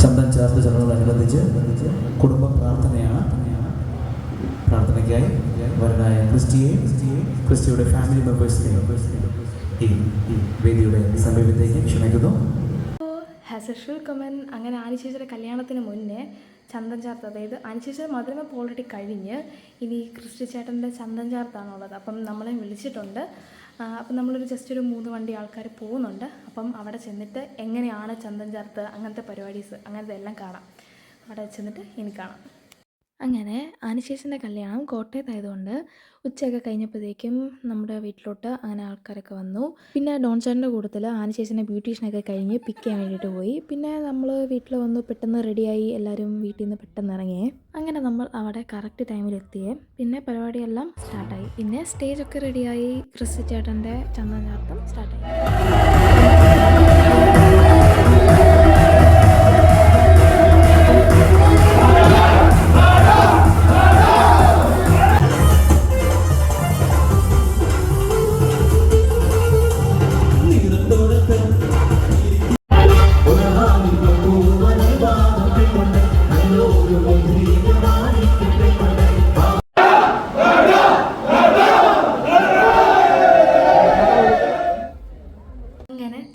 ചന്ദൻ ചേർത്ത് ചടങ്ങോടനുബന്ധിച്ച് കുടുംബ പ്രാർത്ഥനയാണ്. പ്രാർത്ഥനയ്ക്കായി വരനായ ക്രിസ്റ്റിയുടെ ഫാമിലി മെമ്പേഴ്സിനെയും ഈ വേദിയുടെ സമീപത്തേക്ക് ക്ഷണിക്കുന്നു. ഹാസ് എ ഷുൾ കമൻറ്റ്. അങ്ങനെ ആനിശേഷിയുടെ കല്യാണത്തിന് മുന്നേ ചന്ദൻ ചാർത്ത്, അതായത് ആനിശേഷിയുടെ മധുരമപ്പ് ഓൾറെഡി കഴിഞ്ഞ് ഇനി ക്രിസ്റ്റി ചേട്ടൻ്റെ ചന്ദൻ ചാർത്താണുള്ളത്. അപ്പം നമ്മളെ വിളിച്ചിട്ടുണ്ട്. അപ്പം നമ്മളൊരു ജസ്റ്റ് ഒരു 3 വണ്ടി ആൾക്കാർ പോകുന്നുണ്ട്. അപ്പം അവിടെ ചെന്നിട്ട് എങ്ങനെയാണ് ചന്ദൻ ചാർത്ത്, അങ്ങനത്തെ പരിപാടീസ്, അങ്ങനത്തെ എല്ലാം കാണാം. അവിടെ ചെന്നിട്ട് ഇനി കാണാം. അങ്ങനെ ആനിശേഷിൻ്റെ കല്യാണം കോട്ടയത്തായതുകൊണ്ട് ഉച്ചയൊക്കെ കഴിഞ്ഞപ്പോഴത്തേക്കും നമ്മുടെ വീട്ടിലോട്ട് അങ്ങനെ ആൾക്കാരൊക്കെ വന്നു. പിന്നെ ഡോൺ ചേട്ടൻ്റെ കൂട്ടത്തിൽ ആനിശേഷിൻ്റെ ബ്യൂട്ടീഷ്യനൊക്കെ കഴിഞ്ഞ് പിക്ക് ചെയ്യാൻ വേണ്ടിയിട്ട് പോയി. പിന്നെ നമ്മൾ വീട്ടിൽ വന്ന് പെട്ടെന്ന് റെഡിയായി, എല്ലാവരും വീട്ടിൽ നിന്ന് പെട്ടെന്ന് ഇറങ്ങിയേ. അങ്ങനെ നമ്മൾ അവിടെ കറക്റ്റ് ടൈമിലെത്തിയേ. പിന്നെ പരിപാടിയെല്ലാം സ്റ്റാർട്ടായി. പിന്നെ സ്റ്റേജൊക്കെ റെഡിയായി. ക്രിസ്റ്റി ചേട്ടൻ്റെ ചന്ദൻ ചാർത്തും സ്റ്റാർട്ടായി.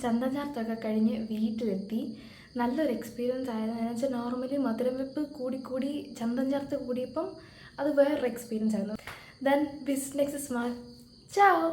ചന്ദൻ ചാർത്തൊക്കെ കഴിഞ്ഞ് വീട്ടിലെത്തി. നല്ലൊരു എക്സ്പീരിയൻസ് ആയിരുന്നു. എന്ന് വെച്ചാൽ നോർമലി മധുരം വെപ്പ് കൂടി ചന്ദൻ ചാർത്ത് കൂടിയപ്പം അത് വേറൊരു എക്സ്പീരിയൻസ് ആയിരുന്നു. ദെൻ ബിസ് നെക്സ്റ്റ് സ്മാർട്ട് ചാओ.